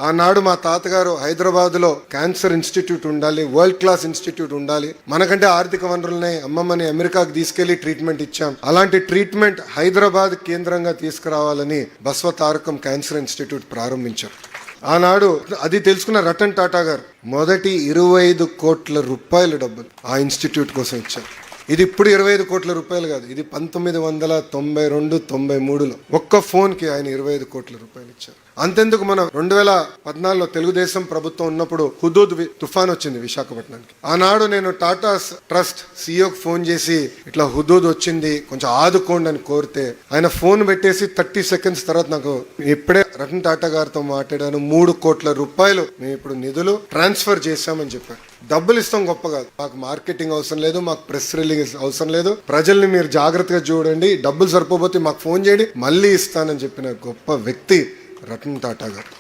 ఆనాడు మా తాతగారు హైదరాబాద్లో క్యాన్సర్ ఇన్స్టిట్యూట్ ఉండాలి, వరల్డ్ క్లాస్ ఇన్స్టిట్యూట్ ఉండాలి, మనకంటే ఆర్థిక వనరులనే అమ్మమ్మని అమెరికాకు తీసుకెళ్లి ట్రీట్మెంట్ ఇచ్చాం, అలాంటి ట్రీట్మెంట్ హైదరాబాద్ కేంద్రంగా తీసుకురావాలని బసవ తారకం క్యాన్సర్ ఇన్స్టిట్యూట్ ప్రారంభించారు. ఆనాడు అది తెలుసుకున్న రతన్ టాటా గారు మొదటి 25 కోట్ల రూపాయల డబ్బులు ఆ ఇన్స్టిట్యూట్ కోసం ఇచ్చారు. ఇది ఇప్పుడు 25 కోట్ల రూపాయలు కాదు, ఇది 1992-93లో ఒక్క ఫోన్కి ఆయన 25 కోట్ల రూపాయలు ఇచ్చారు. అంతెందుకు మనం 2014లో తెలుగుదేశం ప్రభుత్వం ఉన్నప్పుడు హుదూద్ తుఫాన్ వచ్చింది విశాఖపట్నానికి. ఆనాడు నేను టాటా ట్రస్ట్ సిఇఓకి ఫోన్ చేసి ఇట్లా హుదూద్ వచ్చింది కొంచెం ఆదుకోండి అని కోరితే ఆయన ఫోన్ పెట్టేసి 30 సెకండ్స్ తర్వాత నాకు ఇప్పుడే రతన్ టాటా గారితో మాట్లాడాను, 3 కోట్ల రూపాయలు మేము ఇప్పుడు నిధులు ట్రాన్స్ఫర్ చేశామని చెప్పారు. డబ్బులు ఇస్తాం గొప్ప కాదు, మాకు మార్కెటింగ్ అవసరం లేదు, మాకు ప్రెస్ రిలీజ్ అవసరం లేదు, ప్రజల్ని మీరు జాగ్రత్తగా చూడండి, డబ్బులు సరిపోతే మాకు ఫోన్ చేయండి మళ్ళీ ఇస్తానని చెప్పిన గొప్ప వ్యక్తి రతన్ టాటా గారు.